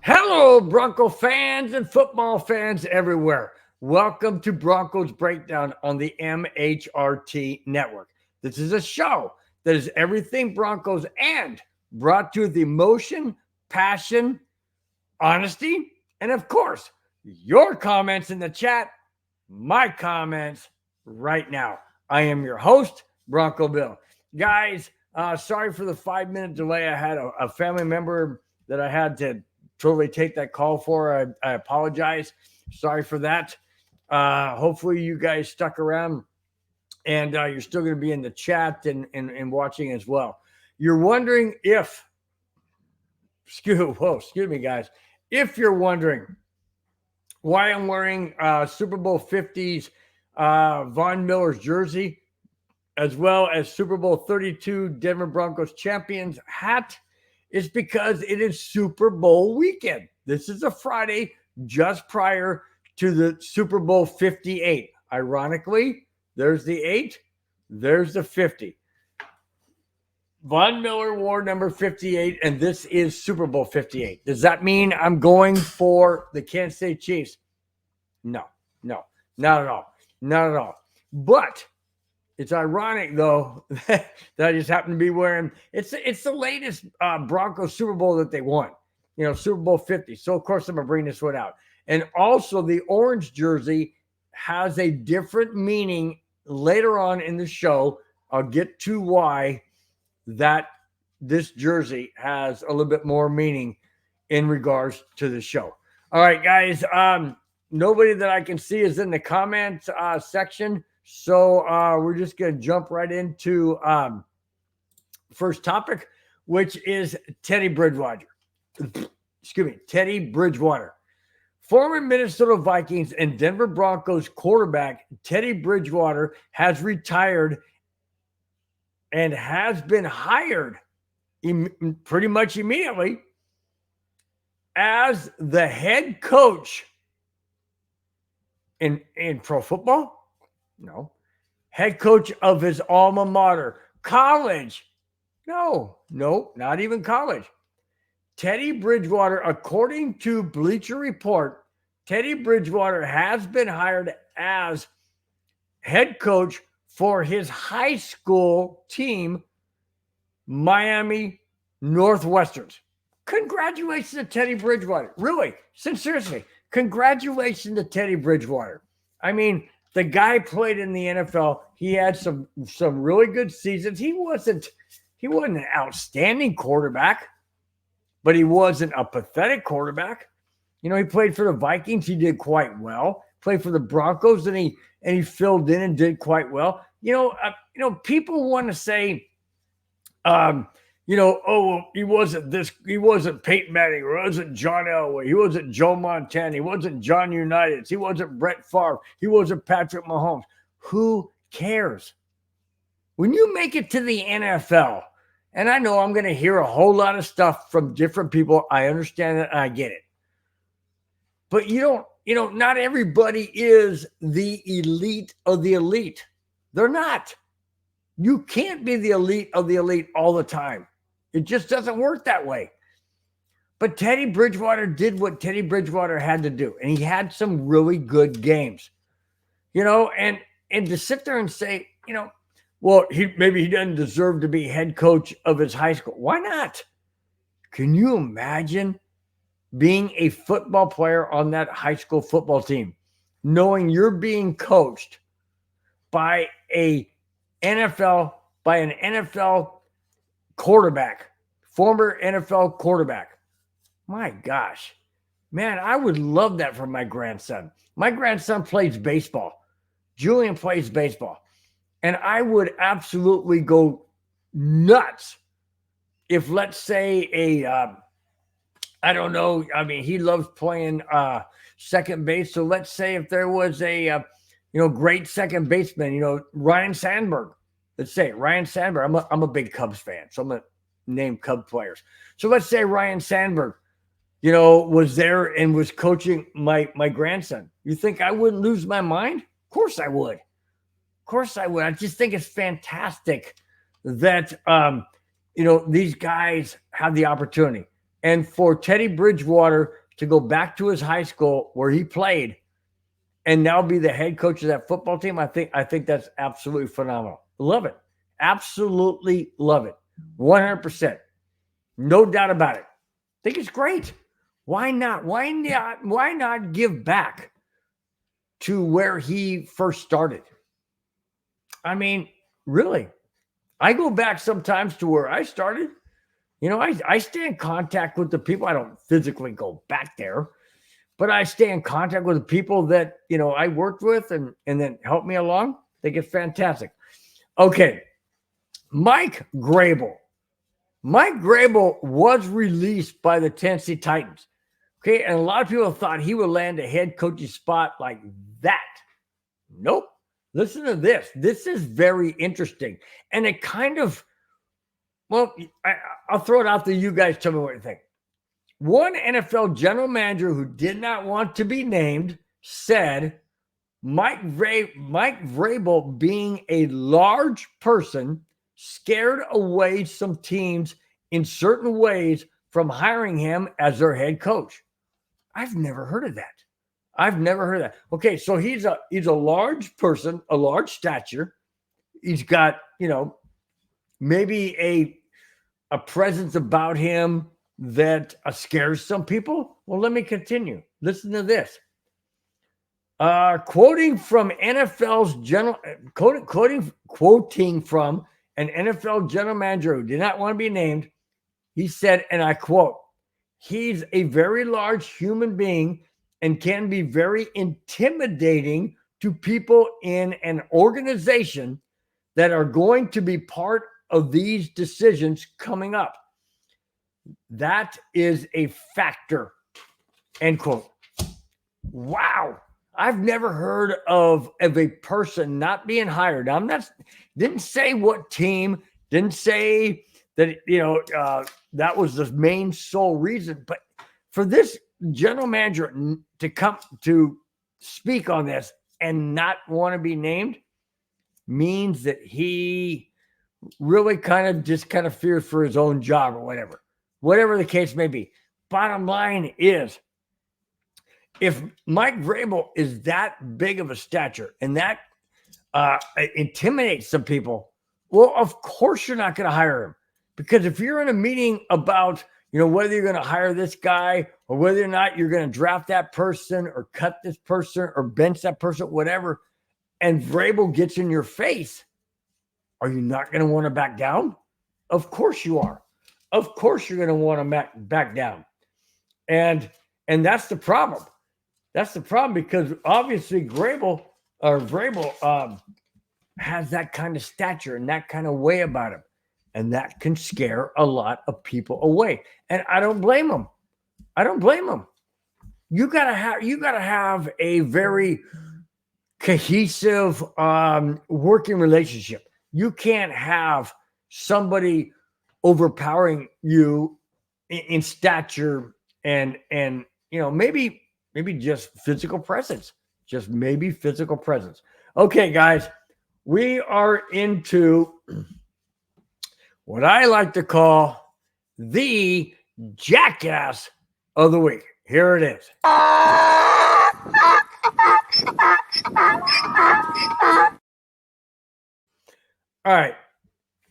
Hello, Bronco fans and football fans everywhere. Welcome to Broncos Breakdown on the MHRT Network. This is a show that is everything Broncos and brought to you with emotion, passion, honesty, and of course, your comments in the chat, my comments right now. I am your host, Bronco Bill. Guys, sorry for the 5-minute delay. I had a family member that I had to totally take that call for. I apologize. Sorry for that. Hopefully you guys stuck around and you're still going to be in the chat and watching as well. You're wondering if, excuse me, guys. If you're wondering why I'm wearing Super Bowl 50's Von Miller's jersey, as well as Super Bowl 32 Denver Broncos champions hat, is because it is Super Bowl weekend. This is a Friday just prior to the Super Bowl 58. Ironically, there's the 8, there's the 50. Von Miller wore number 58, and this is Super Bowl 58. Does that mean I'm going for the Kansas City Chiefs? No, not at all. Not at all. But it's ironic, though, that I just happen to be wearing. It's the latest Broncos Super Bowl that they won. Super Bowl 50. So, of course, I'm going to bring this one out. And also, the orange jersey has a different meaning later on in the show. I'll get to why that this jersey has a little bit more meaning in regards to the show. All right, guys. Nobody that I can see is in the comments section. So we're just going to jump right into first topic, which is Teddy Bridgewater. Teddy Bridgewater. Former Minnesota Vikings and Denver Broncos quarterback Teddy Bridgewater has retired and has been hired pretty much immediately as the head coach in pro football. No. Head coach of his alma mater. College. No, not even college. Teddy Bridgewater, according to Bleacher Report, Teddy Bridgewater has been hired as head coach for his high school team, Miami Northwesterns. Congratulations to Teddy Bridgewater. Really, sincerely, congratulations to Teddy Bridgewater. I mean, the guy played in the NFL. He had some really good seasons. He wasn't an outstanding quarterback, but he wasn't a pathetic quarterback. He played for the Vikings. He did quite well. Played for the Broncos, and he filled in and did quite well. People want to say, he wasn't this, he wasn't Peyton Manning, or he wasn't John Elway, he wasn't Joe Montana, he wasn't John Unitas, he wasn't Brett Favre, he wasn't Patrick Mahomes. Who cares? When you make it to the NFL, and I know I'm going to hear a whole lot of stuff from different people, I understand that and I get it. But not everybody is the elite of the elite. They're not. You can't be the elite of the elite all the time. It just doesn't work that way. But Teddy Bridgewater did what Teddy Bridgewater had to do, and he had some really good games. And to sit there and say, well, maybe he doesn't deserve to be head coach of his high school. Why not? Can you imagine being a football player on that high school football team, knowing you're being coached by an NFL quarterback, former NFL quarterback? My gosh, man, I would love that for my grandson. My grandson plays baseball. Julian plays baseball. And I would absolutely go nuts if, let's say, I don't know. I mean, he loves playing second base. So let's say if there was a, great second baseman, Ryan Sandberg. Let's say Ryan Sandberg. I'm a big Cubs fan, so I'm going to name Cub players. So let's say Ryan Sandberg, was there and was coaching my grandson. You think I wouldn't lose my mind? Of course I would. I just think it's fantastic that, these guys have the opportunity. and for Teddy Bridgewater to go back to his high school where he played and now be the head coach of that football team, I think that's absolutely phenomenal. Love it. Absolutely love it. 100%. No doubt about it. Think it's great. Why not? Why not? Why not give back to where he first started? I mean, really. I go back sometimes to where I started. I stay in contact with the people. I don't physically go back there, but I stay in contact with the people that, I worked with and then helped me along. I think it's fantastic. Okay. Mike Grable. Mike Grable was released by the Tennessee Titans. Okay. And a lot of people thought he would land a head coaching spot like that. Nope. Listen to this. This is very interesting. And it kind of, well, I'll throw it out there. You guys tell me what you think. One NFL general manager who did not want to be named said Mike Vrabel, being a large person, scared away some teams in certain ways from hiring him as their head coach. I've never heard of that. Okay, so he's a large person, a large stature. He's got, maybe a presence about him that scares some people. Well, let me continue. Listen to this. Quoting from quoting from an NFL general manager who did not want to be named, he said, and I quote, "He's a very large human being and can be very intimidating to people in an organization that are going to be part of these decisions coming up. That is a factor." End quote. Wow. I've never heard of a person not being hired. Didn't say what team, didn't say that, that was the main sole reason. But for this general manager to come to speak on this and not want to be named means that he really kind of fears for his own job or whatever the case may be. Bottom line is, if Mike Vrabel is that big of a stature and that intimidates some people, well, of course you're not going to hire him. Because if you're in a meeting about, whether you're going to hire this guy or whether or not you're going to draft that person or cut this person or bench that person, whatever, and Vrabel gets in your face, are you not going to want to back down? Of course you are. Of course you're going to want to back down. And that's the problem. That's the problem, because obviously Vrabel has that kind of stature and that kind of way about him. And that can scare a lot of people away. And I don't blame him. You gotta have a very cohesive working relationship. You can't have somebody overpowering you in stature and maybe just physical presence. Just maybe physical presence. Okay, guys, we are into what I like to call the jackass of the week. Here it is. All right.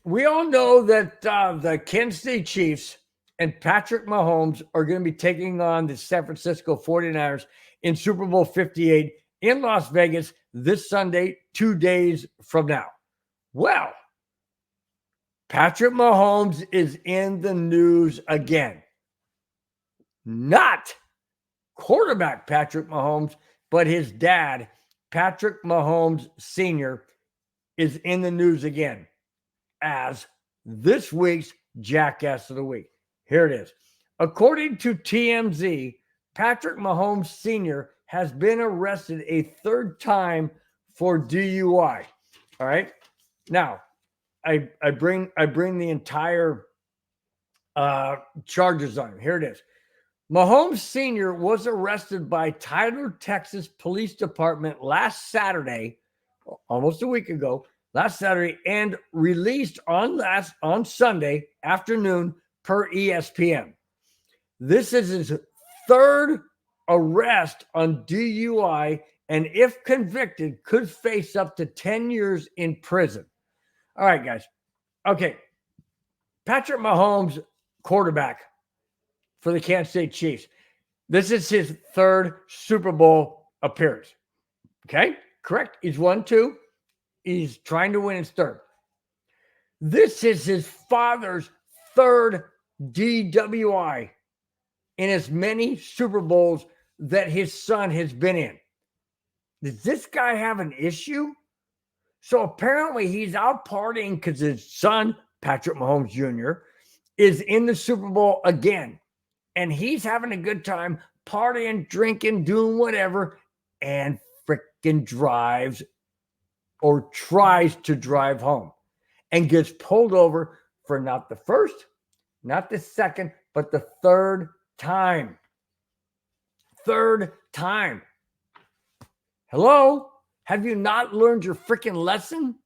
We all know that the Kansas City Chiefs and Patrick Mahomes are going to be taking on the San Francisco 49ers in Super Bowl 58 in Las Vegas this Sunday, 2 days from now. Well, Patrick Mahomes is in the news again. Not quarterback Patrick Mahomes, but his dad, Patrick Mahomes Sr., is in the news again as this week's Jackass of the Week. Here it is. According to TMZ, Patrick Mahomes Sr. has been arrested a third time for DUI. All right. Now, I bring the entire charges on him. Here it is. Mahomes Sr. was arrested by Tyler, Texas Police Department last Saturday, almost a week ago, and released on Sunday afternoon per ESPN. This is his third arrest on DUI, and if convicted, could face up to 10 years in prison. All right, guys. Okay. Patrick Mahomes, quarterback for the Kansas City Chiefs. This is his third Super Bowl appearance. Okay, correct. He's won two. He's trying to win his third. This is his father's third DWI in as many Super Bowls that his son has been in. Does this guy have an issue? So apparently he's out partying because his son, Patrick Mahomes Jr., is in the Super Bowl again. And he's having a good time partying, drinking, doing whatever, and freaking drives or tries to drive home and gets pulled over for not the first, not the second, but the third time. Third time. Hello? Have you not learned your freaking lesson?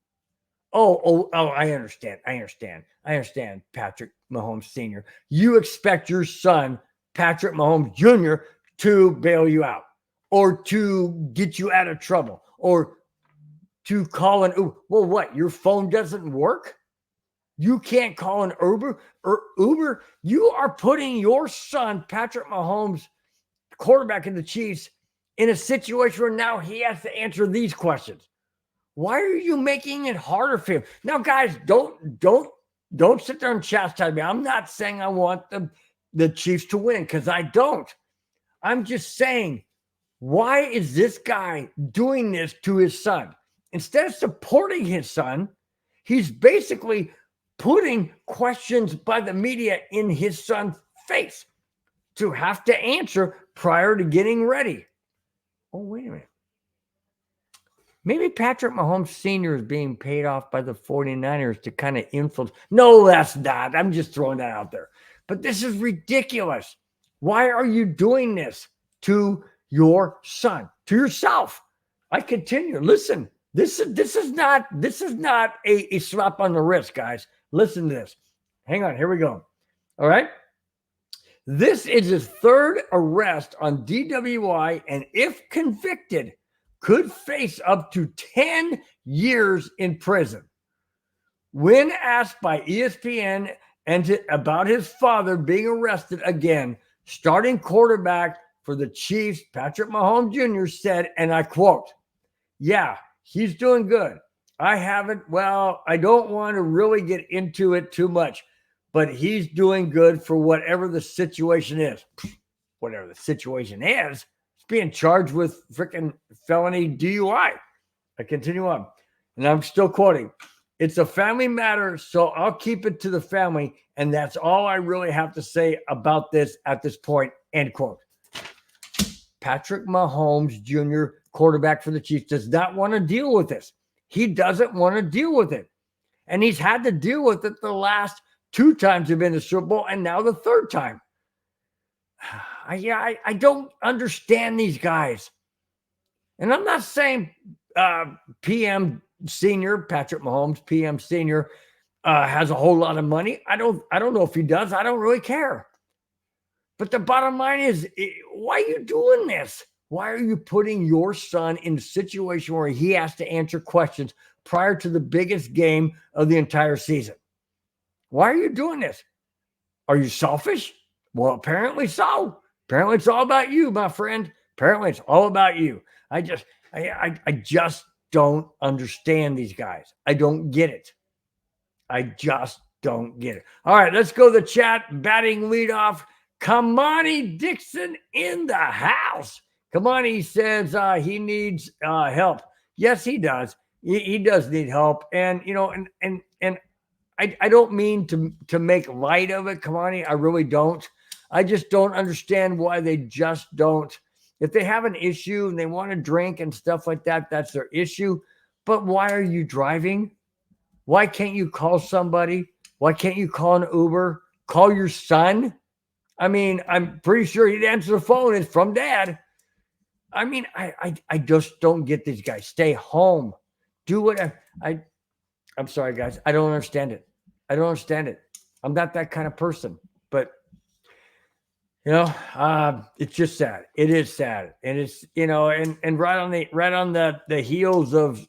Oh, I understand. I understand, Patrick Mahomes Sr. You expect your son, Patrick Mahomes Jr., to bail you out or to get you out of trouble or to call an Uber. Well, what? Your phone doesn't work? You can't call an Uber? Uber? You are putting your son, Patrick Mahomes, quarterback of the Chiefs, in a situation where now he has to answer these questions. Why are you making it harder for him? Now, guys, don't sit there and chastise me. I'm not saying I want the Chiefs to win because I don't. I'm just saying, why is this guy doing this to his son? Instead of supporting his son, he's basically putting questions by the media in his son's face to have to answer prior to getting ready. Oh, wait a minute. Maybe Patrick Mahomes Sr. is being paid off by the 49ers to kind of influence. No, that's not. I'm just throwing that out there. But this is ridiculous. Why are you doing this to your son, to yourself? I continue. Listen, this is not a slap on the wrist, guys. Listen to this. Hang on. Here we go. All right. This is his third arrest on DWI, and if convicted, could face up to 10 years in prison. When asked by ESPN about his father being arrested again, starting quarterback for the Chiefs, Patrick Mahomes Jr. said, and I quote, "Yeah, he's doing good. I don't want to really get into it too much, but he's doing good for whatever the situation is." Whatever the situation is, he's being charged with freaking felony DUI. I continue on, and I'm still quoting. "It's a family matter, so I'll keep it to the family, and that's all I really have to say about this at this point," end quote. Patrick Mahomes Jr., quarterback for the Chiefs, does not want to deal with this. He doesn't want to deal with it. And he's had to deal with it the last two times he's been in the Super Bowl, and now the third time. I don't understand these guys. And I'm not saying PM Senior, Patrick Mahomes, PM Senior, has a whole lot of money. I don't know if he does. I don't really care. But the bottom line is, why are you doing this? Why are you putting your son in a situation where he has to answer questions prior to the biggest game of the entire season? Why are you doing this? Are you selfish? Well, apparently so. Apparently it's all about you, my friend. Apparently it's all about you. I just don't understand these guys. I don't get it. I just don't get it. All right, let's go to the chat. Batting leadoff, Kamani Dixon in the house. Kamani says he needs help. Yes, he does. He does need help. And, and I don't mean to make light of it, Kamani. I really don't. I just don't understand why they just don't. If they have an issue and they want to drink and stuff like that, that's their issue. But why are you driving? Why can't you call somebody? Why can't you call an Uber? Call your son? I mean, I'm pretty sure he'd answer the phone. It's from dad. I mean, I just don't get these guys. Stay home. Do whatever. I'm sorry, guys. I don't understand it. I don't understand it. I'm not that kind of person. But It's just sad. It is sad, and it's and right on the heels of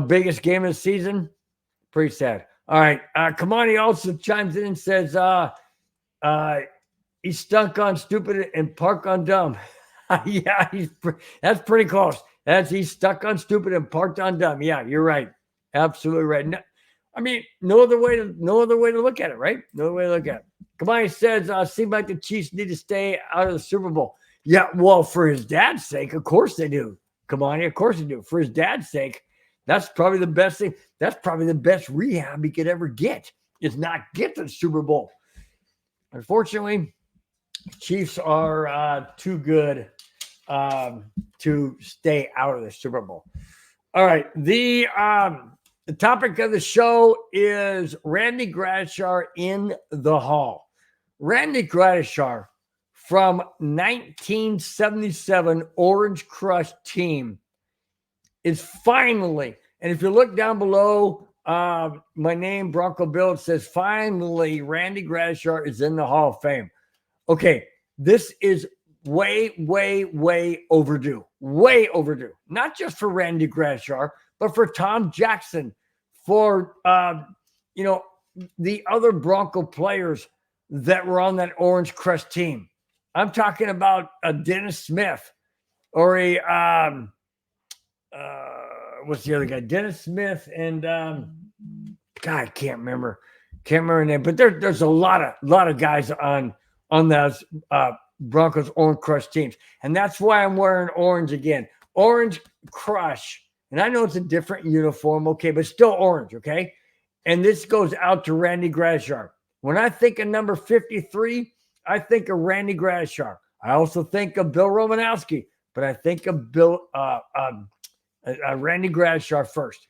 biggest game of the season. Pretty sad. All right, Kamani also chimes in and says, uh, he stunk on stupid and park on dumb. Yeah, that's pretty close. He's stuck on stupid and parked on dumb. Yeah, you're right. Absolutely right. No, I mean, no other way to look at it, right? No other way to look at it. Kamani says, seems like the Chiefs need to stay out of the Super Bowl. Yeah, well, for his dad's sake, of course they do. Kamani, of course they do. For his dad's sake, that's probably the best thing. That's probably the best rehab he could ever get, is not get to the Super Bowl. Unfortunately, Chiefs are too good to stay out of the Super Bowl. All right, the topic of the show is Randy Gradishar in the Hall. Randy Gradishar from 1977 Orange Crush team is finally, and if you look down below, my name, Bronco Bill, it says finally Randy Gradishar is in the Hall of Fame. Okay, this is way, way, way overdue. Way overdue. Not just for Randy Gradishar, but for Tom Jackson, for the other Bronco players that were on that Orange Crush team. I'm talking about Dennis Smith, or what's the other guy? Dennis Smith and God, I can't remember the name, but there's a lot of guys on those Broncos Orange Crush teams. And that's why I'm wearing orange again. Orange Crush. And I know it's a different uniform, okay, but still orange, okay? And this goes out to Randy Gradishar. When I think of number 53, I think of Randy Gradishar. I also think of Bill Romanowski, but I think of Randy Gradishar first.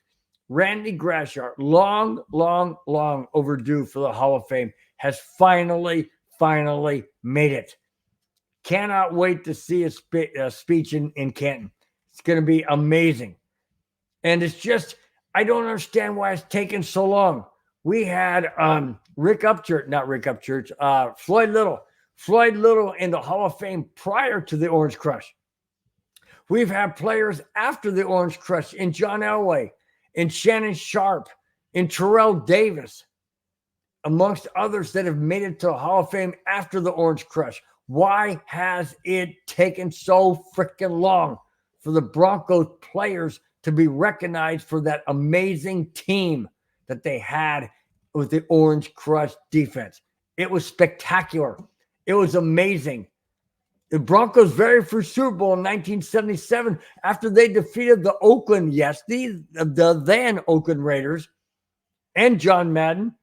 Randy Gradishar, long, long, long overdue for the Hall of Fame, has finally made it. Cannot wait to see a speech in Canton. It's going to be amazing. And it's just, I don't understand why it's taken so long. We had Floyd Little in the Hall of Fame prior to the Orange Crush. We've had players after the Orange Crush in John Elway, in Shannon Sharp, in Terrell Davis, amongst others that have made it to the Hall of Fame after the Orange Crush. Why has it taken so freaking long for the Broncos players to be recognized for that amazing team that they had with the Orange Crush defense? It was spectacular. It was amazing. The Broncos' very first Super Bowl in 1977, after they defeated the then Oakland Raiders and John Madden,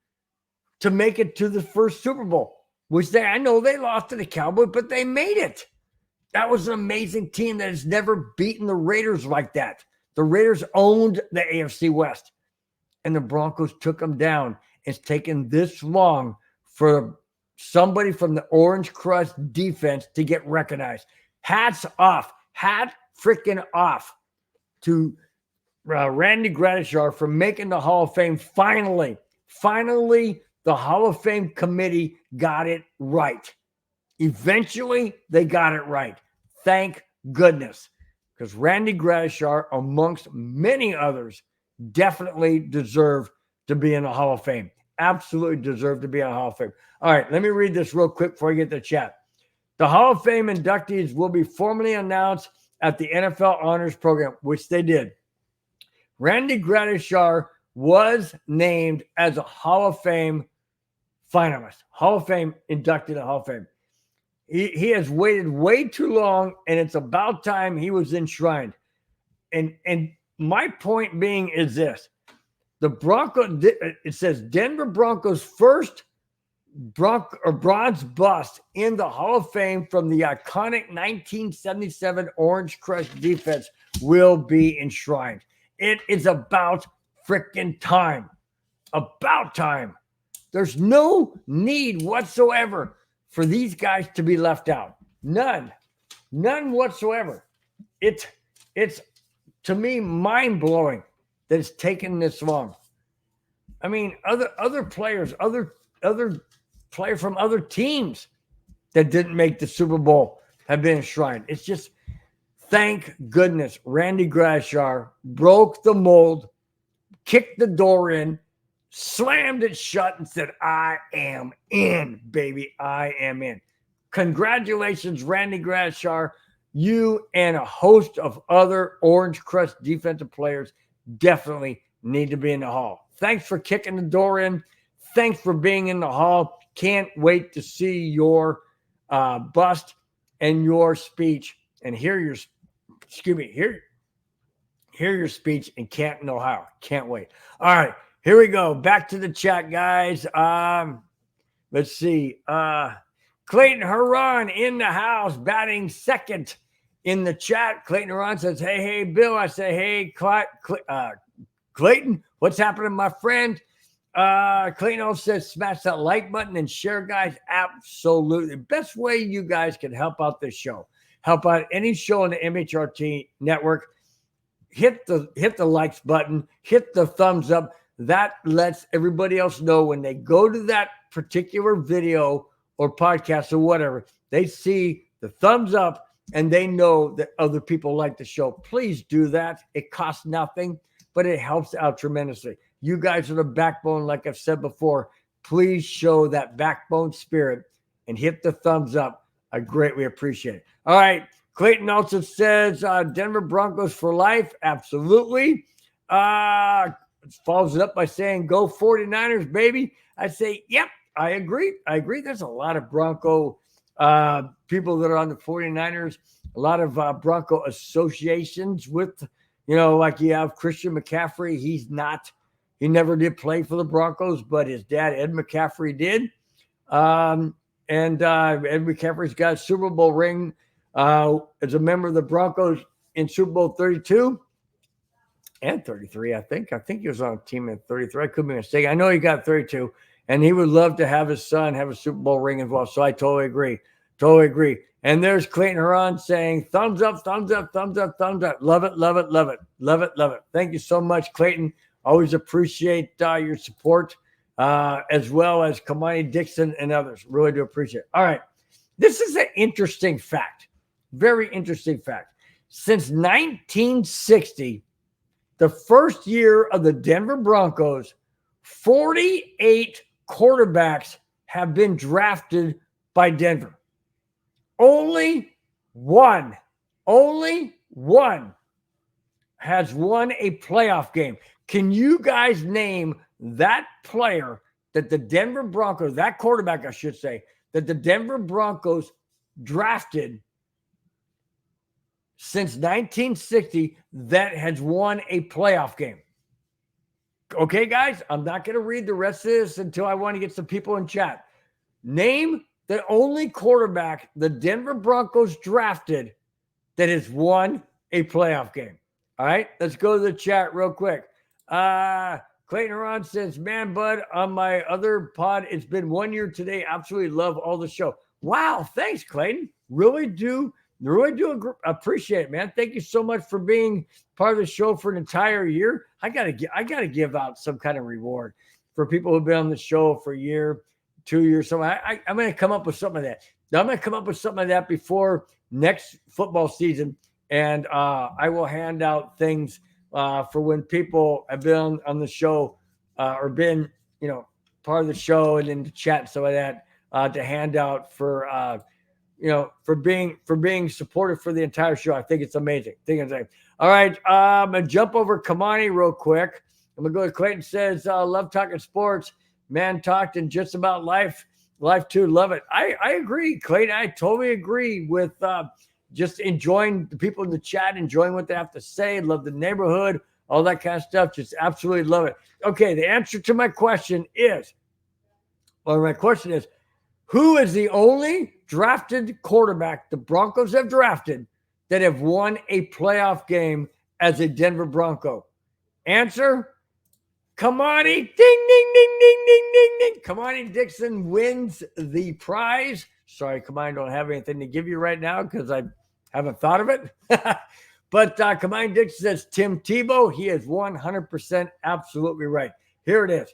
to make it to the first Super Bowl, which I know they lost to the Cowboys, but they made it. That was an amazing team that has never beaten the Raiders like that. The Raiders owned the AFC West, and the Broncos took them down. It's taken this long for somebody from the Orange Crush defense to get recognized. Hats off. Hat freaking off to Randy Gradishar for making the Hall of Fame finally. Finally, the Hall of Fame committee got it right. Eventually, they got it right. Thank goodness. Because Randy Gradishar, amongst many others, definitely deserve to be in the Hall of Fame. Absolutely deserve to be in the Hall of Fame. All right, let me read this real quick before I get to the chat. The Hall of Fame inductees will be formally announced at the NFL Honors Program, which they did. Randy Gradishar was named as a Hall of Fame finalist, Hall of Fame inducted to Hall of Fame. He has waited way too long, and it's about time he was enshrined. And my point being is this. The Broncos, it says Denver Broncos' first bronze bust in the Hall of Fame from the iconic 1977 Orange Crush defense will be enshrined. It is about freaking time. About time. There's no need whatsoever for these guys to be left out. None whatsoever. It's to me mind-blowing that it's taken this long. I mean, other players, other players from other teams that didn't make the Super Bowl have been enshrined. It's just, thank goodness Randy Gradishar broke the mold, kicked the door in, slammed it shut, and said, I am in, baby. I am in. Congratulations, Randy Gradishar. You and a host of other Orange Crush defensive players definitely need to be in the Hall. Thanks for kicking the door in. Thanks for being in the Hall. Can't wait to see your bust and your speech and hear your speech in Canton, Ohio. Can't wait. All right, here we go. Back to the chat, guys. Let's see. Clayton Huron in the house, batting second in the chat. Clayton Huron says, hey, Bill. I say, hey, Clayton, what's happening, my friend? Clayton also says, smash that like button and share, guys. Absolutely. Best way you guys can help out this show, help out any show on the MHRT network. Hit the likes button, hit the thumbs up. That lets everybody else know when they go to that particular video or podcast or whatever, they see the thumbs up and they know that other people like the show. Please do that. It costs nothing, but it helps out tremendously. You guys are the backbone, like I've said before. Please show that backbone spirit and hit the thumbs up. I greatly appreciate it. All right. Clayton also says Denver Broncos for life. Absolutely. Follows it up by saying, go 49ers, baby. I say, yep, I agree. There's a lot of Bronco people that are on the 49ers, a lot of Bronco associations with, like you have Christian McCaffrey. He never did play for the Broncos, but his dad, Ed McCaffrey, did. And Ed McCaffrey's got a Super Bowl ring as a member of the Broncos in Super Bowl 32 and 33, I think. I think he was on a team in 33. I could be mistaken. I know he got 32, and he would love to have his son have a Super Bowl ring as well. So I totally agree. And there's Clayton Huron saying, thumbs up, thumbs up, thumbs up, thumbs up. Love it, love it, love it, love it, love it. Thank you so much, Clayton. Always appreciate your support, as well as Kamani Dixon and others. Really do appreciate it. All right. This is an interesting fact. Very interesting fact. Since 1960, the first year of the Denver Broncos, 48 quarterbacks have been drafted by Denver. Only one has won a playoff game. Can you guys name that player that the Denver Broncos, that quarterback, I should say, that the Denver Broncos drafted since 1960 that has won a playoff game? Okay, guys, I'm not going to read the rest of this until I want to get some people in chat. Name the only quarterback the Denver Broncos drafted that has won a playoff game. All right, let's go to the chat real quick. Clayton Huron says, man, bud, on my other pod, it's been 1 year today. Absolutely love all the show. Wow, thanks, Clayton. Really do appreciate it, man. Thank you so much for being part of the show for an entire year. I gotta give out some kind of reward for people who've been on the show for a year, 2 years. So I'm going to come up with something like that. I'm going to come up with something like that before next football season, and I will hand out things for when people have been on the show or been, part of the show and in the chat and stuff like that, to hand out for for being supportive for the entire show. I think it's amazing. All right, I'm gonna jump over Kamani real quick. I'm gonna go to Clayton. Says, love talking sports. Man talked and just about life too. Love it. I agree, Clayton. I totally agree with just enjoying the people in the chat, enjoying what they have to say. Love the neighborhood, all that kind of stuff. Just absolutely love it. Okay, the answer to my question is, who is the only drafted quarterback the Broncos have drafted that have won a playoff game as a Denver Bronco? Answer, Kamani. Ding, ding, ding, ding, ding, ding, ding. Kamani Dixon wins the prize. Sorry, Kamani, I don't have anything to give you right now because I haven't thought of it. But Kamani Dixon says Tim Tebow. He is 100% absolutely right. Here it is.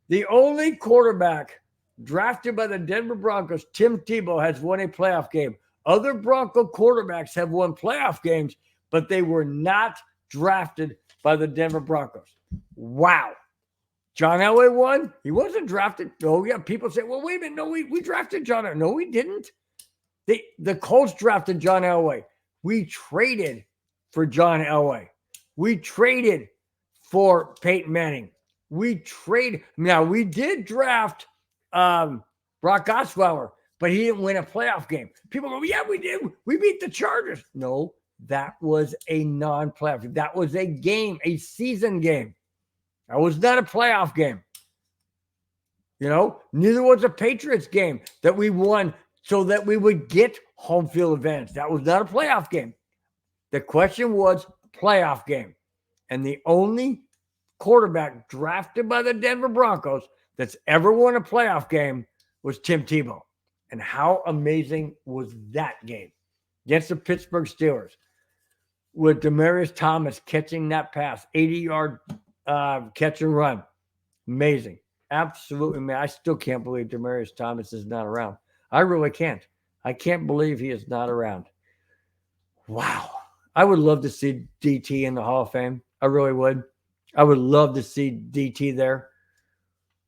The only quarterback drafted by the Denver Broncos, Tim Tebow has won a playoff game. Other Bronco quarterbacks have won playoff games, but they were not drafted by the Denver Broncos. Wow. John Elway won. He wasn't drafted. Oh, yeah. People say, well, wait a minute. No, we drafted John Elway. No, we didn't. The Colts drafted John Elway. We traded for John Elway. We traded for Peyton Manning. Now, we did draft Brock Osweiler, but he didn't win a playoff game. People go, yeah, we did. We beat the Chargers. No, that was a non-playoff game. That was a game, a season game. That was not a playoff game. Neither was a Patriots game that we won so that we would get home field advantage. That was not a playoff game. The question was playoff game. And the only quarterback drafted by the Denver Broncos that's ever won a playoff game was Tim Tebow. And how amazing was that game against the Pittsburgh Steelers with Demaryius Thomas catching that pass, 80-yard catch and run. Amazing. Absolutely, man. I still can't believe Demaryius Thomas is not around. I really can't. I can't believe he is not around. Wow. I would love to see DT in the Hall of Fame. I really would. I would love to see DT there.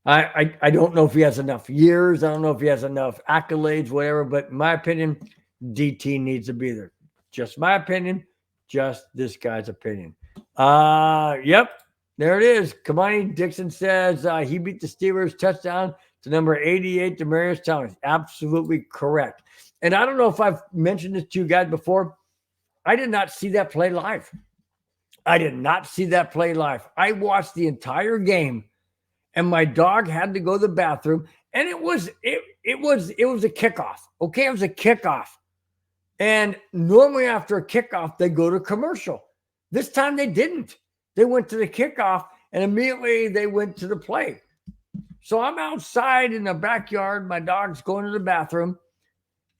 I don't know if he has enough years. I don't know if he has enough accolades, whatever. But in my opinion, DT needs to be there. Just my opinion. Just this guy's opinion. Yep. There it is. Kamani Dixon says he beat the Steelers touchdown to number 88, Demaryius Thomas. Absolutely correct. And I don't know if I've mentioned this to you guys before. I did not see that play live. I watched the entire game, and my dog had to go to the bathroom, and it was a kickoff. Okay, it was a kickoff. And normally after a kickoff, they go to commercial. This time they didn't. They went to the kickoff, and immediately they went to the play. So I'm outside in the backyard. My dog's going to the bathroom,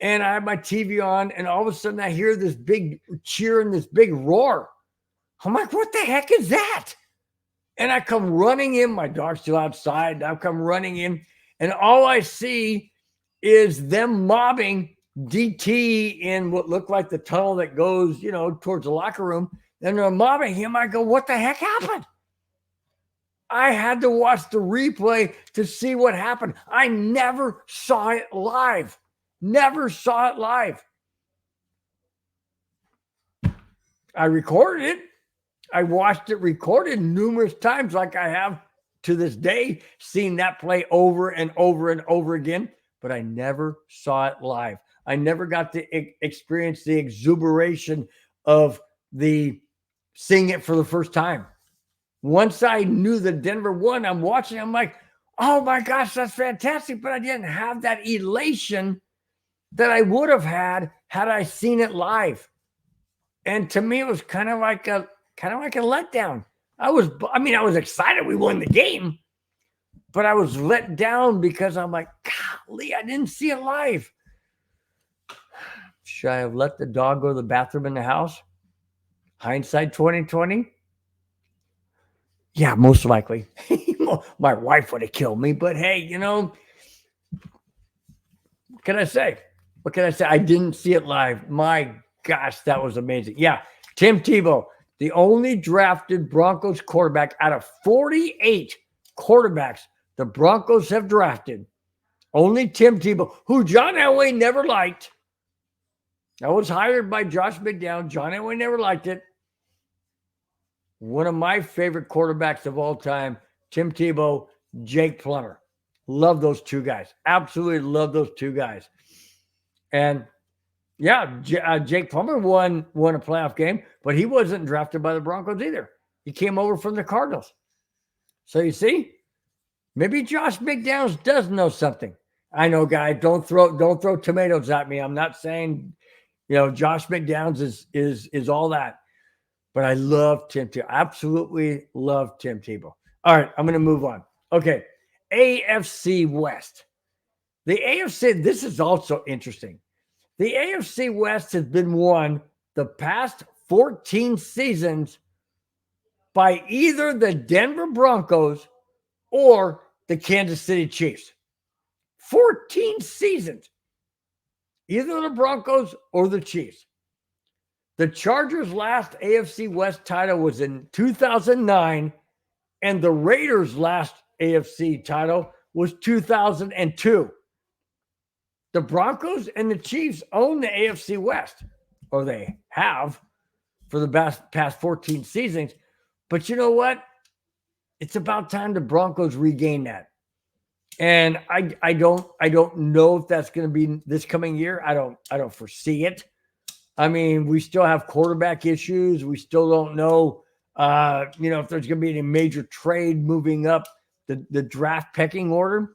and I have my TV on, and all of a sudden I hear this big cheer and this big roar. I'm like, what the heck is that? And I come running in. My dog's still outside. I come running in, and all I see is them mobbing DT in what looked like the tunnel that goes, towards the locker room. And they're mobbing him. I go, what the heck happened? I had to watch the replay to see what happened. I never saw it live. I recorded it. I watched it recorded numerous times, like I have to this day, seen that play over and over and over again, but I never saw it live. I never got to experience the exuberation of seeing it for the first time. Once I knew that Denver won, I'm watching, I'm like, oh my gosh, that's fantastic. But I didn't have that elation that I would have had I seen it live. And to me, it was kind of like a letdown. I was excited we won the game, but I was let down because I'm like, golly, I didn't see it live. Should I have let the dog go to the bathroom in the house? Hindsight 2020? Yeah, most likely. My wife would have killed me, but hey, what can I say? I didn't see it live. My gosh, that was amazing. Yeah, Tim Tebow, the only drafted Broncos quarterback out of 48 quarterbacks the Broncos have drafted. Only Tim Tebow, who John Elway never liked. I was hired by Josh McDowell. John Elway never liked it. One of my favorite quarterbacks of all time, Tim Tebow, Jake Plummer. Love those two guys. Absolutely love those two guys. And yeah, Jake Plummer won a playoff game, but he wasn't drafted by the Broncos either. He came over from the Cardinals. So you see, maybe Josh McDowell does know something. I know, guys, don't throw tomatoes at me. I'm not saying, Josh McDowell is all that. But I love Tim Tebow. Absolutely love Tim Tebow. All right, I'm going to move on. Okay, AFC West. The AFC, this is also interesting. The AFC West has been won the past 14 seasons by either the Denver Broncos or the Kansas City Chiefs. 14 seasons, either the Broncos or the Chiefs. The Chargers' last AFC West title was in 2009, and the Raiders' last AFC title was 2002. The Broncos and the Chiefs own the AFC West, or they have for the past 14 seasons. But you know what? It's about time the Broncos regain that. And I don't know if that's going to be this coming year. I don't foresee it. I mean, we still have quarterback issues. We still don't know, if there's going to be any major trade moving up the draft pecking order.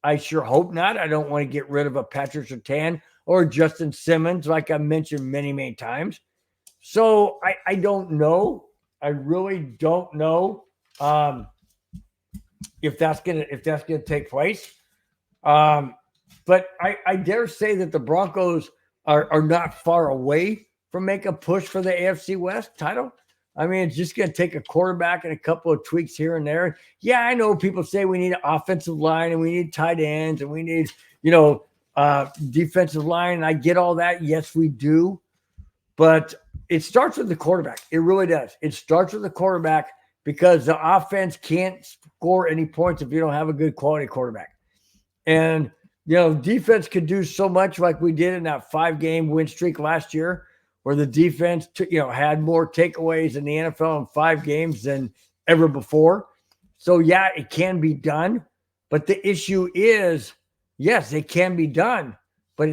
I sure hope not. I don't want to get rid of a Patrick Surtain or Justin Simmons, like I mentioned many, many times. So I don't know. I really don't know if that's gonna take place. But I dare say that the Broncos are not far away from making a push for the AFC West title. I mean, it's just going to take a quarterback and a couple of tweaks here and there. Yeah, I know people say we need an offensive line and we need tight ends and we need, defensive line. And I get all that. Yes, we do. But it starts with the quarterback. It really does. It starts with the quarterback because the offense can't score any points if you don't have a good quality quarterback. And, defense could do so much like we did in that 5-game win streak last year, where the defense, had more takeaways in the NFL in 5 games than ever before. So, yeah, it can be done. But the issue is, yes, it can be done, but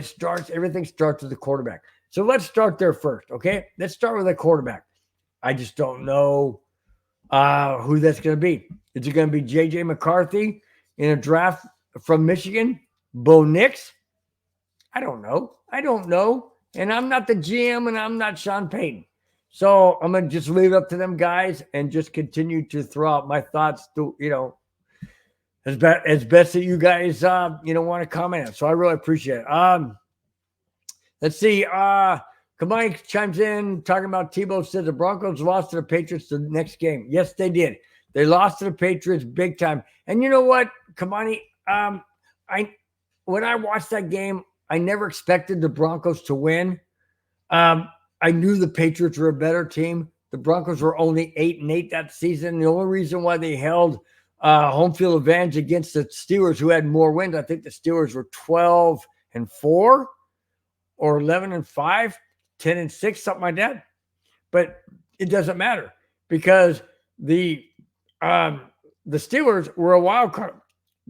everything starts with the quarterback. So let's start there first, okay? Let's start with the quarterback. I just don't know who that's going to be. Is it going to be J.J. McCarthy in a draft from Michigan? Bo Nix? I don't know. And I'm not the GM and I'm not Sean Payton. So I'm going to just leave it up to them guys and just continue to throw out my thoughts to, as best that you guys, want to comment on. So I really appreciate it. Let's see. Kamani chimes in talking about Tebow says the Broncos lost to the Patriots the next game. Yes, they did. They lost to the Patriots big time. And you know what, Kamani, when I watched that game, I never expected the Broncos to win. I knew the Patriots were a better team. The Broncos were only 8-8 that season. The only reason why they held home field advantage against the Steelers, who had more wins, I think the Steelers were 12-4 or 11-5, 10-6, something like that. But it doesn't matter because the Steelers were a wild card.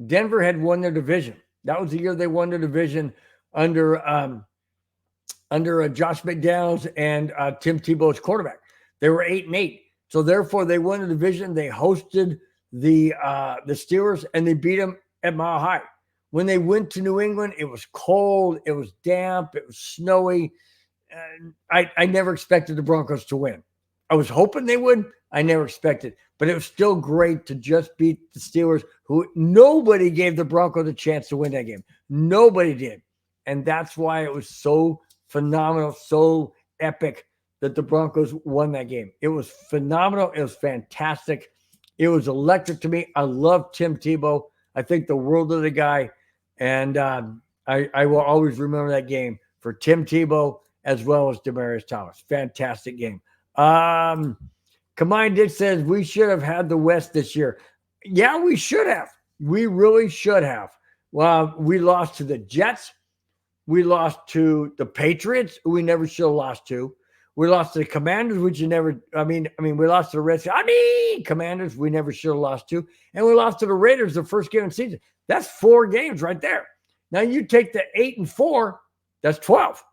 Denver had won their division. That was the year they won the division under Josh McDaniels and Tim Tebow's quarterback. They were 8-8. So therefore they won the division. They hosted the Steelers and they beat them at Mile High. When they went to New England, it was cold, it was damp, it was snowy. I never expected the Broncos to win. I was hoping they would. I never expected. But it was still great to just beat the Steelers, who nobody gave the Broncos a chance to win that game. Nobody did. And that's why it was so phenomenal, so epic that the Broncos won that game. It was phenomenal. It was fantastic. It was electric to me. I love Tim Tebow. I think the world of the guy. And I will always remember that game for Tim Tebow as well as Demaryius Thomas. Fantastic game. Kamai Dick says we should have had the West this year. Yeah, we should have. We really should have. Well, we lost to the Jets. We lost to the Patriots, who we never should have lost to. We lost to the Commanders, which you never, we lost to the Redskins. Commanders, we never should have lost to. And we lost to the Raiders the first game of the season. That's 4 games right there. Now you take the 8-4, that's 12.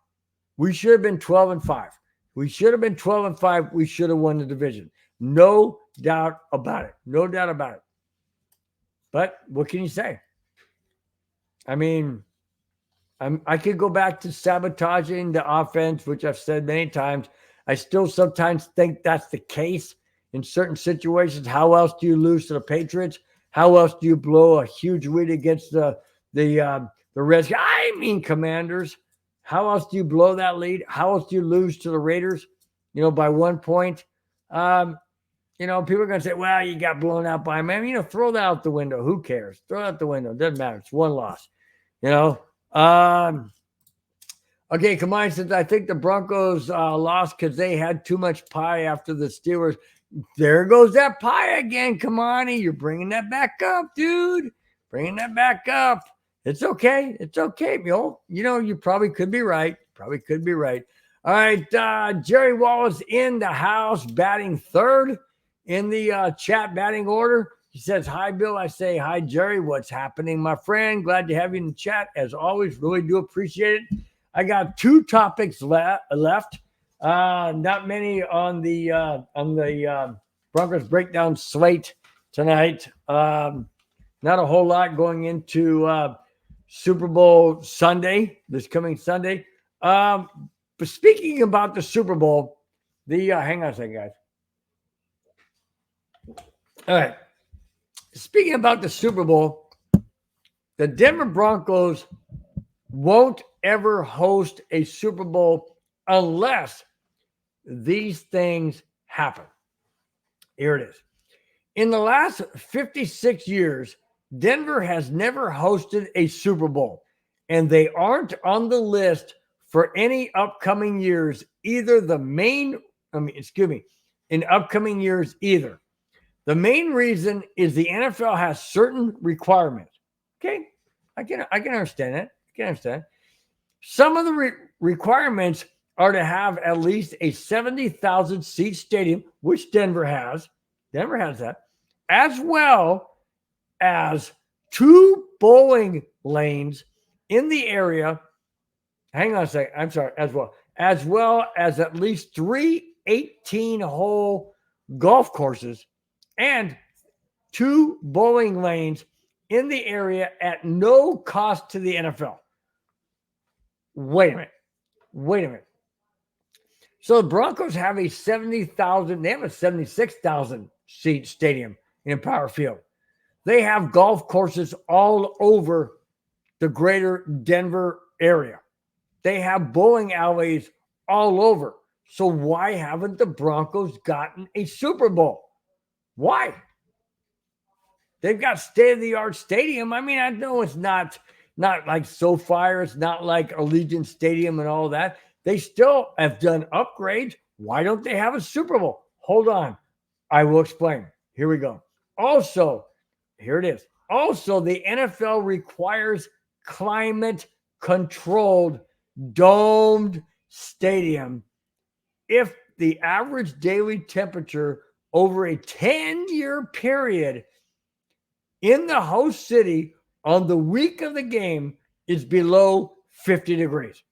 We should have been 12-5. We should have been 12-5. We should have won the division. No doubt about it. No doubt about it. But what can you say? I mean, I could go back to sabotaging the offense, which I've said many times. I still sometimes think that's the case in certain situations. How else do you lose to the Patriots? How else do you blow a huge lead against the Redskins? Commanders. How else do you blow that lead? How else do you lose to the Raiders? By 1 point. People are going to say, well, you got blown out by them. Throw that out the window. Who cares? Throw it out the window. Doesn't matter. It's one loss. You know, um, okay, Kamai says, I think the Broncos lost because they had too much pie after the Steelers. There goes that pie again, Kamani. You're bringing that back up, dude. Bringing that back up. It's okay. It's okay, Mule. You know, you probably could be right. Probably could be right. All right, Jerry Wallace in the house, batting third in the chat batting order. He says, hi, Bill. I say, hi, Jerry. What's happening, my friend? Glad to have you in the chat. As always, really do appreciate it. I got two topics left. Not many on the Broncos breakdown slate tonight. Not a whole lot going into Super Bowl Sunday, this coming Sunday. But speaking about the Super Bowl, hang on a second, guys. All right. Speaking about the Super Bowl, the Denver Broncos won't ever host a Super Bowl unless these things happen. Here it is. In the last 56 years, Denver has never hosted a Super Bowl, and they aren't on the list for any upcoming years, in upcoming years either. The main reason is the NFL has certain requirements. Okay, I can understand that. I can understand. Some of the requirements are to have at least a 70,000 seat stadium, which Denver has. Denver has that, as well as 2 bowling lanes in the area. Hang on a second. I'm sorry. As well as at least 3 18-hole golf courses and 2 bowling lanes in the area at no cost to the NFL. Wait a minute. So the Broncos have a 76,000 seat stadium in Power Field. They have golf courses all over the greater Denver area. They have bowling alleys all over. So why haven't the Broncos gotten a Super Bowl? Why? They've got state-of-the-art stadium. I mean, I know it's not like SoFi, it's not like Allegiant Stadium and all that. They still have done upgrades. Why don't they have a Super Bowl? Hold on. I will explain. Here we go. Also, here it is. Also, the NFL requires climate-controlled domed stadium if the average daily temperature over a 10-year period in the host city on the week of the game is below 50 degrees.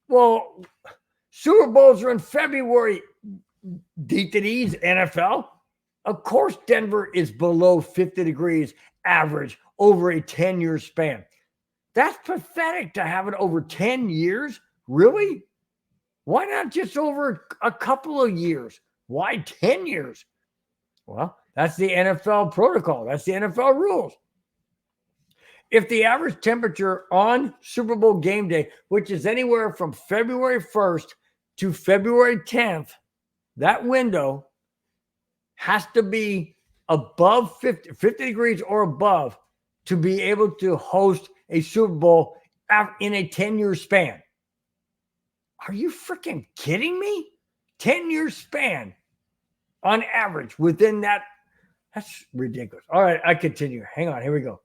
Well, Super Bowls are in February, DTDs, NFL. Of course, Denver is below 50 degrees average over a 10-year span. That's pathetic to have it over 10 years. Really? Why not just over a couple of years? Why 10 years? Well, that's the NFL protocol. That's the NFL rules. If the average temperature on Super Bowl game day, which is anywhere from February 1st to February 10th, that window has to be above 50 degrees or above to be able to host a Super Bowl in a 10-year span. Are you freaking kidding me? 10-year span on average within that. That's ridiculous. All right, I continue. Hang on. Here we go.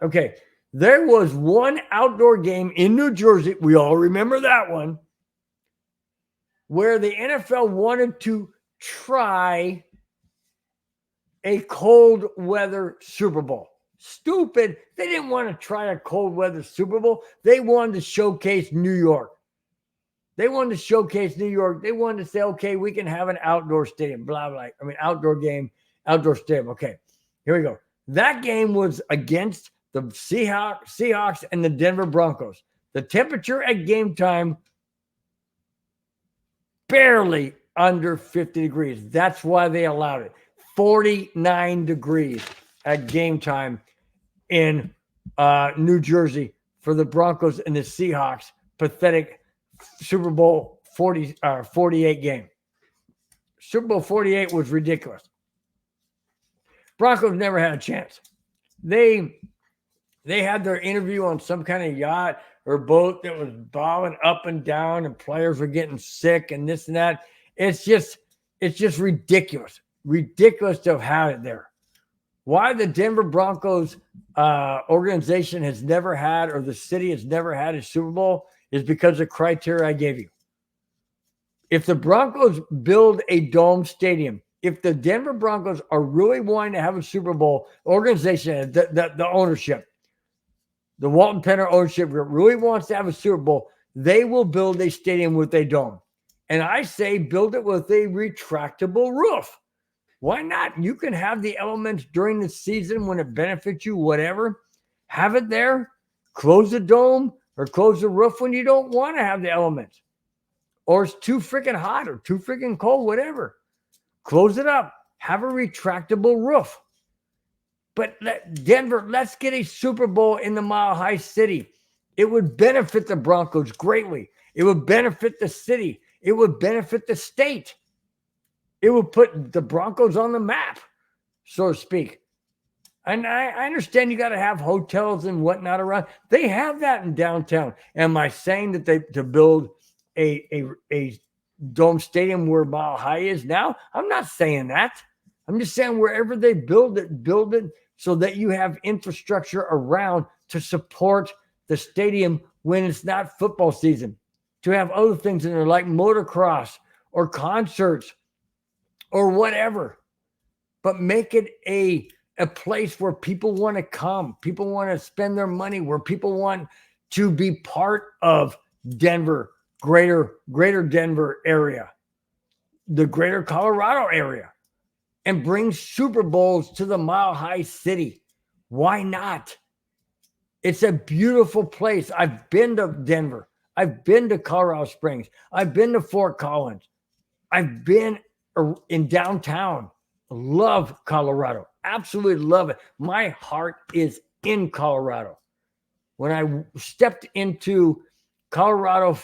Okay. There was one outdoor game in New Jersey. We all remember that one, where the NFL wanted to try a cold weather Super Bowl. Stupid. They didn't want to try a cold weather Super Bowl. They wanted to showcase New York. They wanted to showcase New York. They wanted to say, okay, we can have an outdoor stadium, blah, blah. I mean, outdoor game, outdoor stadium. Okay, here we go. That game was against the Seahawks and the Denver Broncos. The temperature at game time, barely under 50 degrees. That's why they allowed it. 49 degrees at game time in New Jersey for the Broncos and the Seahawks. Pathetic Super Bowl 48 game. Super Bowl 48 was ridiculous. Broncos never had a chance. They They had their interview on some kind of yacht or boat that was bobbing up and down, and players were getting sick and this and that. It's just ridiculous, ridiculous to have had it there. Why the Denver Broncos organization has never had, or the city has never had a Super Bowl, is because of the criteria I gave you. If the Broncos build a dome stadium, if the Denver Broncos are really wanting to have a Super Bowl, organization, the ownership, the Walton Penner ownership group really wants to have a Super Bowl, they will build a stadium with a dome. And I say build it with a retractable roof. Why not? You can have the elements during the season when it benefits you, whatever. Have it there. Close the dome or close the roof when you don't want to have the elements. Or it's too freaking hot or too freaking cold, whatever. Close it up. Have a retractable roof. But Denver, let's get a Super Bowl in the Mile High City. It would benefit the Broncos greatly. It would benefit the city. It would benefit the state. It would put the Broncos on the map, so to speak. And I understand you got to have hotels and whatnot around. They have that in downtown. Am I saying that they to build a dome stadium where Mile High is now? I'm not saying that. I'm just saying wherever they build it so that you have infrastructure around to support the stadium when it's not football season. To have other things in there like motocross or concerts or whatever. But make it a place where people want to come. People want to spend their money, where people want to be part of Denver, greater Denver area, the greater Colorado area, and bring Super Bowls to the Mile High City. Why not? It's a beautiful place. I've been to Denver. I've been to Colorado Springs. I've been to Fort Collins. I've been in downtown. Love Colorado. Absolutely love it. My heart is in Colorado. When I stepped into Colorado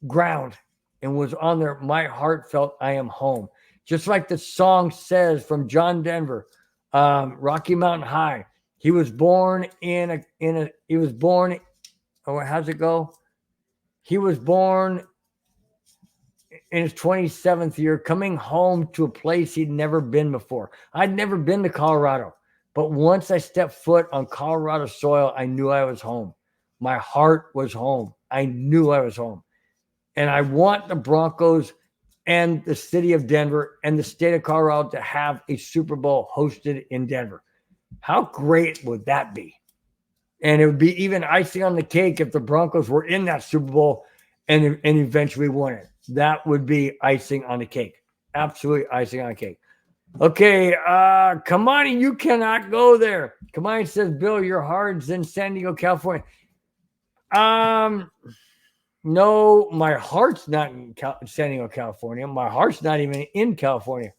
ground and was on there, my heart felt I am home. Just like the song says from John Denver, Rocky Mountain High. He was born how's it go? He was born in his 27th year, coming home to a place he'd never been before. I'd never been to Colorado, but once I stepped foot on Colorado soil, I knew I was home. My heart was home. I knew I was home. And I want the Broncos and the city of Denver and the state of Colorado to have a Super Bowl hosted in Denver. How great would that be? And it would be even icing on the cake if the Broncos were in that Super Bowl and eventually won it. That would be icing on the cake. Absolutely icing on the cake. Okay, Kamani, you cannot go there. Kamani says, Bill, your heart's in San Diego, California. No, my heart's not in San Diego, California. My heart's not even in California.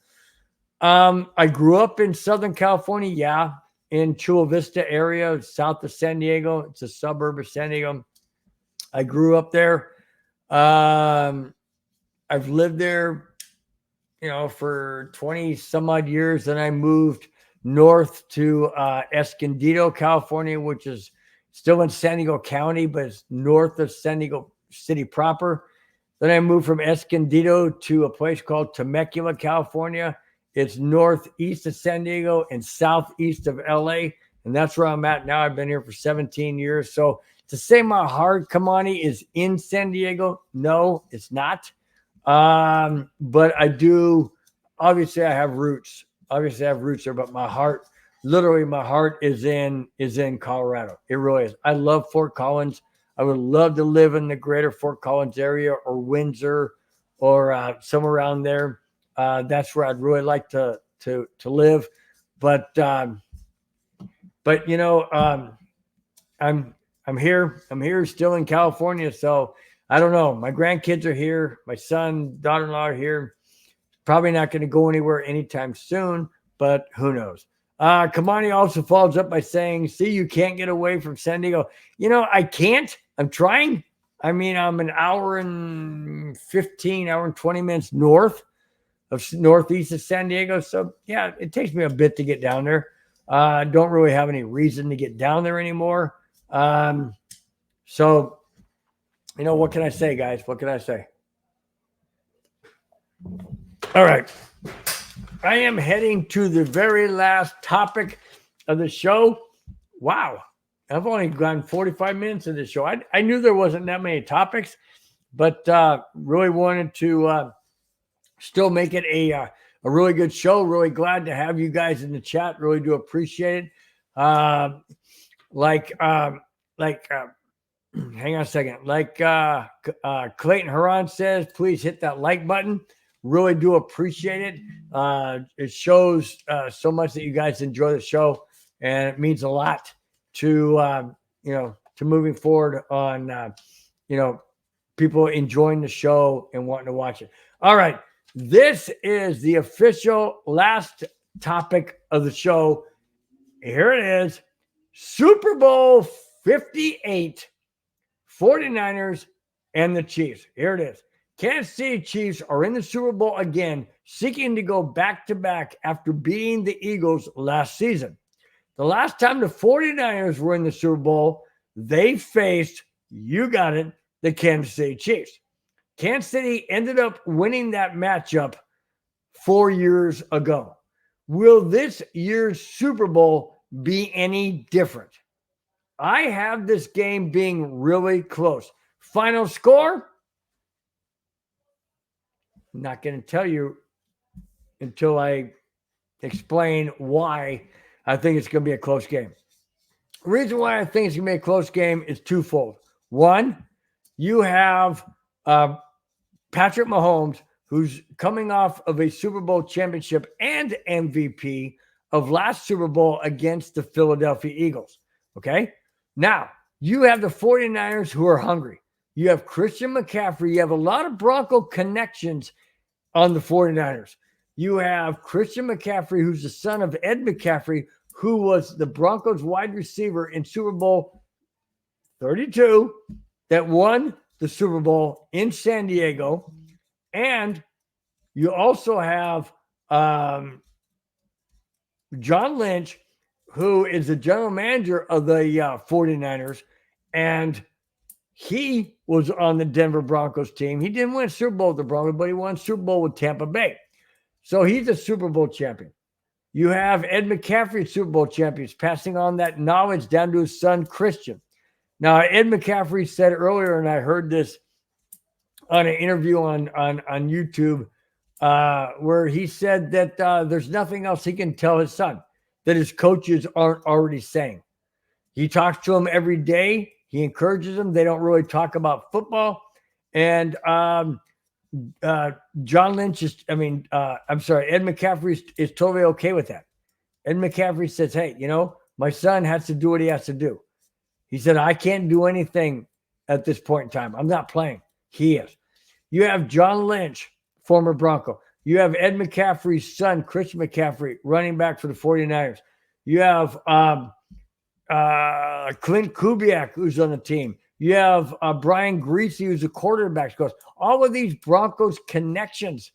I grew up in Southern California, yeah, in Chula Vista area, south of San Diego. It's a suburb of San Diego. I grew up there. I've lived there, for 20 some odd years. Then I moved north to Escondido, California, which is still in San Diego County, but it's north of San Diego City proper. Then I moved from Escondido to a place called Temecula, California. It's northeast of San Diego and southeast of LA. And that's where I'm at now. I've been here for 17 years. So to say my heart, Kamani, is in San Diego, no, it's not. But I do, obviously I have roots. Obviously I have roots there, but my heart is in Colorado. It really is. I love Fort Collins. I would love to live in the greater Fort Collins area or Windsor or somewhere around there. That's where I'd really like to live. But I'm here. I'm here still in California. So I don't know. My grandkids are here. My son, daughter-in-law are here. Probably not going to go anywhere anytime soon, but who knows? Kamani also follows up by saying, see, you can't get away from San Diego. I can't. I'm trying. I mean, I'm an hour and 20 minutes northeast of San Diego. So, yeah, it takes me a bit to get down there. Don't really have any reason to get down there anymore. So, what can I say, guys? What can I say? All right. I am heading to the very last topic of the show. Wow. I've only gone 45 minutes of this show. I knew there wasn't that many topics, but really wanted to still make it a really good show. Really glad to have you guys in the chat. Really do appreciate it. Like, hang on a second. Like Clayton Huron says, please hit that like button. Really do appreciate it. It shows so much that you guys enjoy the show, and it means a lot to to moving forward on people enjoying the show and wanting to watch it. All right, this is the official last topic of the show. Here it is: Super Bowl 58, 49ers and the Chiefs. Here it is. Kansas City Chiefs are in the Super Bowl again, seeking to go back-to-back after beating the Eagles last season. The last time the 49ers were in the Super Bowl, they faced, you got it, the Kansas City Chiefs. Kansas City ended up winning that matchup 4 years ago. Will this year's Super Bowl be any different? I have this game being really close. Final score? I'm not going to tell you until I explain why I think it's going to be a close game. The reason why I think it's going to be a close game is twofold. One, you have Patrick Mahomes, who's coming off of a Super Bowl championship and MVP of last Super Bowl against the Philadelphia Eagles. Okay? Now, you have the 49ers who are hungry. You have Christian McCaffrey. You have a lot of Bronco connections on the 49ers. You have Christian McCaffrey, who's the son of Ed McCaffrey, who was the Broncos wide receiver in Super Bowl 32 that won the Super Bowl in San Diego. And you also have John Lynch, who is the general manager of the 49ers, and he was on the Denver Broncos team. He didn't win a Super Bowl with the Broncos, but he won a Super Bowl with Tampa Bay. So he's a Super Bowl champion. You have Ed McCaffrey, Super Bowl champions, passing on that knowledge down to his son, Christian. Now, Ed McCaffrey said earlier, and I heard this on an interview on YouTube, where he said that there's nothing else he can tell his son that his coaches aren't already saying. He talks to him every day. He encourages them. They don't really talk about football. And John Lynch Ed McCaffrey is totally okay with that. Ed McCaffrey says, hey, my son has to do what he has to do. He said, I can't do anything at this point in time. I'm not playing. He is. You have John Lynch, former Bronco. You have Ed McCaffrey's son, Christian McCaffrey, running back for the 49ers. You have Clint Kubiak, who's on the team. You have Brian Greasy, who's a quarterback coach. All of these Broncos connections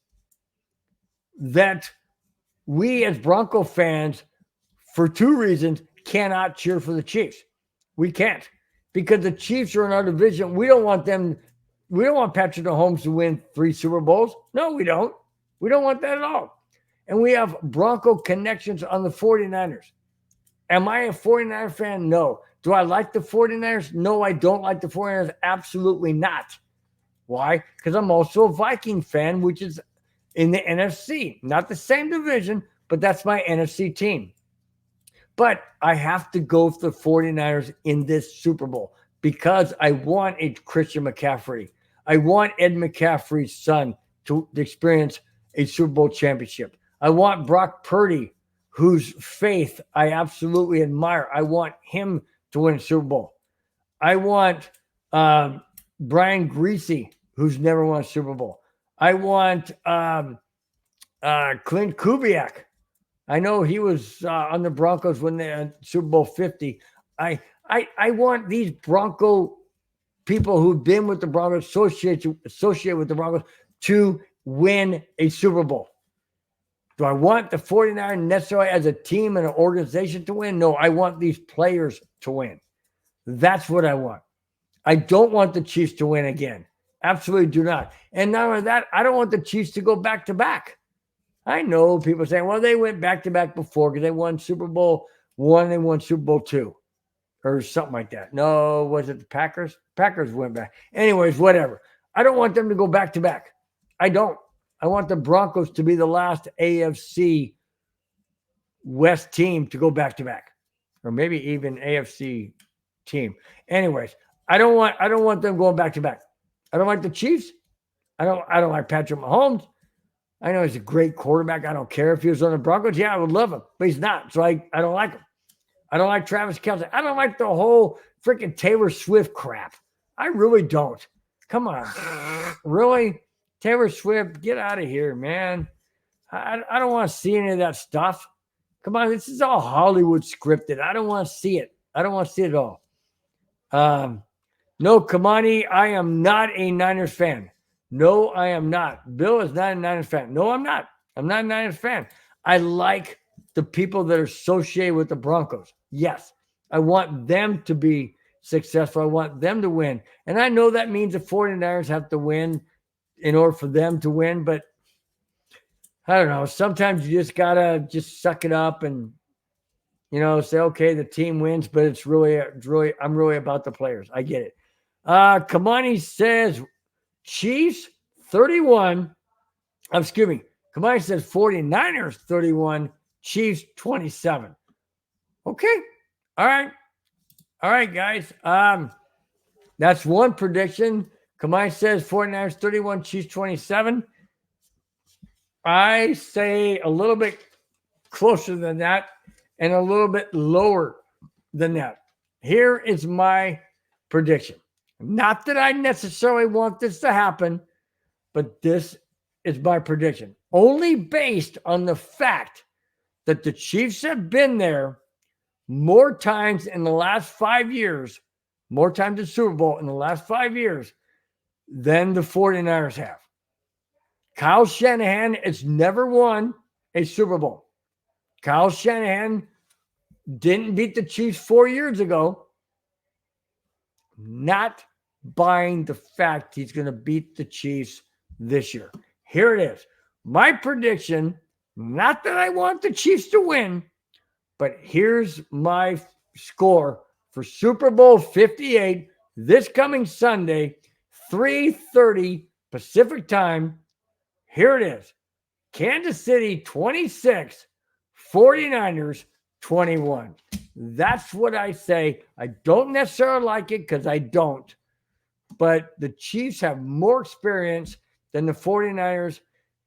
that we as Bronco fans, for two reasons, cannot cheer for the Chiefs. We can't, because the Chiefs are in our division. We don't want Patrick Mahomes to win 3 Super Bowls. No, we don't. We don't want that at all. And we have Bronco connections on the 49ers. Am I a 49er fan? No. Do I like the 49ers? No, I don't like the 49ers. Absolutely not. Why? Because I'm also a Viking fan, which is in the NFC. Not the same division, but that's my NFC team. But I have to go for the 49ers in this Super Bowl because I want a Christian McCaffrey. I want Ed McCaffrey's son to experience a Super Bowl championship. I want Brock Purdy, whose faith I absolutely admire. I want him to win a Super Bowl. I want Brian Greasy, who's never won a Super Bowl. I want Clint Kubiak. I know he was on the Broncos when they had Super Bowl 50. I want these Bronco people who've been with the Broncos, associated with the Broncos, to win a Super Bowl. Do I want the 49ers necessarily as a team and an organization to win? No, I want these players to win. That's what I want. I don't want the Chiefs to win again. Absolutely do not. And not only that, I don't want the Chiefs to go back to back. I know people saying, well, they went back to back before because they won Super Bowl I, they won Super Bowl II, or something like that. No, was it the Packers? Packers went back. Anyways, whatever. I don't want them to go back to back. I don't. I want the Broncos to be the last AFC West team to go back to back, or maybe even AFC team. Anyways, I don't want them going back to back. I don't like the Chiefs. I don't like Patrick Mahomes. I know he's a great quarterback. I don't care if he was on the Broncos. Yeah, I would love him, but he's not. So I don't like him. I don't like Travis Kelce. I don't like the whole freaking Taylor Swift crap. I really don't. Come on. Really? Taylor Swift, get out of here, man. I don't want to see any of that stuff. Come on, this is all Hollywood scripted. I don't want to see it. I don't want to see it all. No, Kamani, I am not a Niners fan. No, I am not. Bill is not a Niners fan. No, I'm not. I'm not a Niners fan. I like the people that are associated with the Broncos. Yes, I want them to be successful. I want them to win. And I know that means the 49ers have to win in order for them to win, but I don't know. Sometimes you just got to just suck it up and, say, okay, the team wins, but it's really, I'm really about the players. I get it. Kamani says Chiefs 31. Excuse me. Kamani says 49ers 31, Chiefs 27. Okay. All right. All right, guys. That's one prediction. Kamai says 49ers 31, Chiefs 27. I say a little bit closer than that and a little bit lower than that. Here is my prediction. Not that I necessarily want this to happen, but this is my prediction. Only based on the fact that the Chiefs have been there more times in the last 5 years, more times in Super Bowl in the last 5 years than the 49ers have. Kyle Shanahan has never won a Super Bowl. Kyle Shanahan didn't beat the Chiefs 4 years ago. Not buying the fact he's going to beat the Chiefs this year. Here it is. My prediction, not that I want the Chiefs to win, but here's my score for Super Bowl 58 this coming Sunday, 3:30 Pacific time. Here it is. Kansas City 26, 49ers 21. That's what I say. I don't necessarily like it because I don't. But the Chiefs have more experience than the 49ers.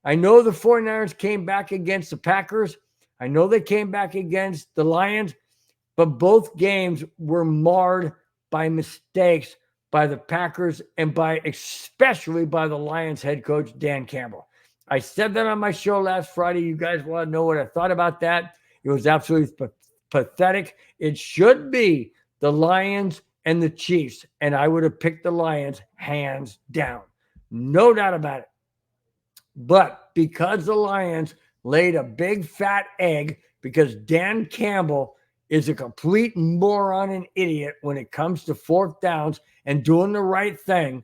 I know the 49ers came back against the Packers. I know they came back against the Lions, but both games were marred by mistakes by the Packers and especially by the Lions head coach, Dan Campbell. I said that on my show last Friday. You guys want to know what I thought about that? It was absolutely pathetic. It should be the Lions and the Chiefs, and I would have picked the Lions hands down. No doubt about it. But because the Lions laid a big fat egg, because Dan Campbell is a complete moron and idiot when it comes to fourth downs and doing the right thing,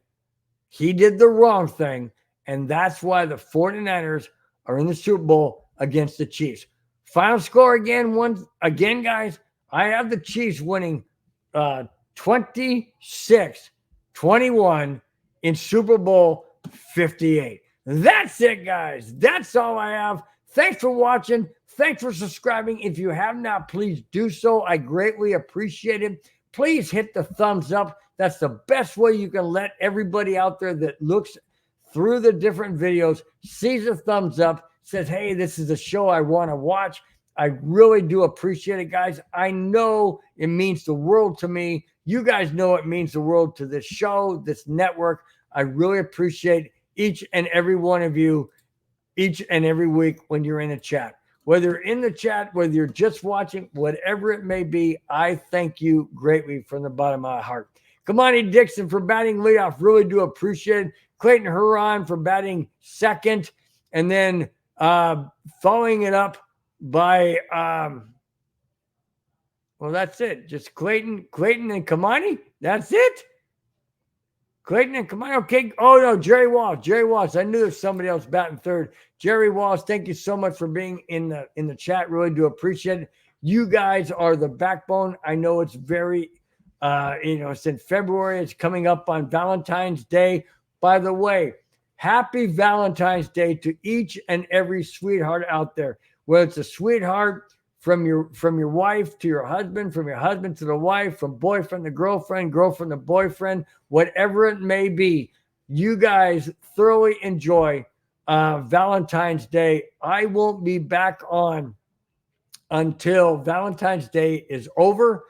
he did the wrong thing, and that's why the 49ers are in the Super Bowl against the Chiefs. Final score again, guys, I have the Chiefs winning 26-21 in Super Bowl 58. That's it, guys. That's all I have. Thanks for watching. Thanks for subscribing. If you have not, please do so. I greatly appreciate it. Please hit the thumbs up. That's the best way you can let everybody out there that looks through the different videos, sees a thumbs up, says, hey, this is a show I want to watch. I really do appreciate it, guys. I know it means the world to me. You guys know it means the world to this show, this network. I really appreciate each and every one of you each and every week when you're in the chat. Whether you're in the chat, whether you're just watching, whatever it may be, I thank you greatly from the bottom of my heart. Kamani Dixon for batting leadoff. Really do appreciate it. Clayton Huron for batting second. And then following it up by, Well, that's it. Just Clayton, and Kamani. That's it. Clayton and Kamani. Okay. Oh no, Jerry Walsh. I knew there's somebody else batting third. Jerry Walsh, thank you so much for being in the chat. Really do appreciate it. You guys are the backbone. I know it's very, it's in February. It's coming up on Valentine's Day. By the way, happy Valentine's Day to each and every sweetheart out there. Whether it's a sweetheart from your wife to your husband, from your husband to the wife, from boyfriend to girlfriend, girlfriend to boyfriend, whatever it may be, you guys thoroughly enjoy Valentine's Day. I won't be back on until Valentine's Day is over.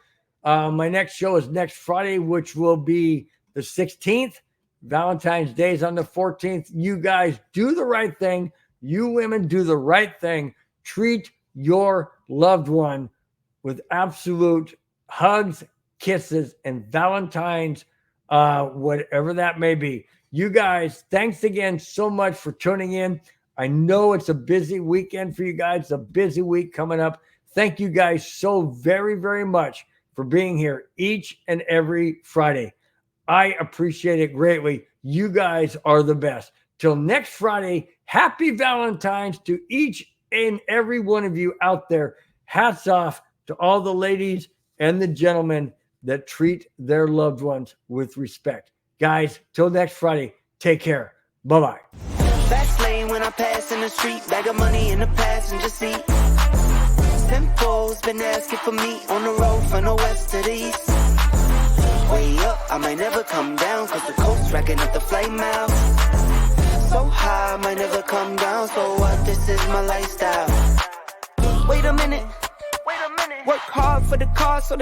My next show is next Friday, which will be the 16th. Valentine's Day is on the 14th. You guys do the right thing. You women do the right thing. Treat your loved one with absolute hugs, kisses, and Valentine's, whatever that may be. You guys, thanks again so much for tuning in. I know it's a busy weekend for you guys. It's a busy week coming up. Thank you guys so very, very much for being here each and every Friday. I appreciate it greatly. You guys are the best. Till next Friday, happy Valentine's to each and every one of you out there. Hats off to all the ladies and the gentlemen that treat their loved ones with respect. Guys, till next Friday, take care. Bye-bye. Fast lane when I pass in the street, bag of money in the passenger seat. Tempo's been asking for me on the road from the west to the east. Way up, I might never come down, cause the coast racking up the flight miles. So high, I might never come down, so what, this is my lifestyle. Wait a minute, work hard for the car so the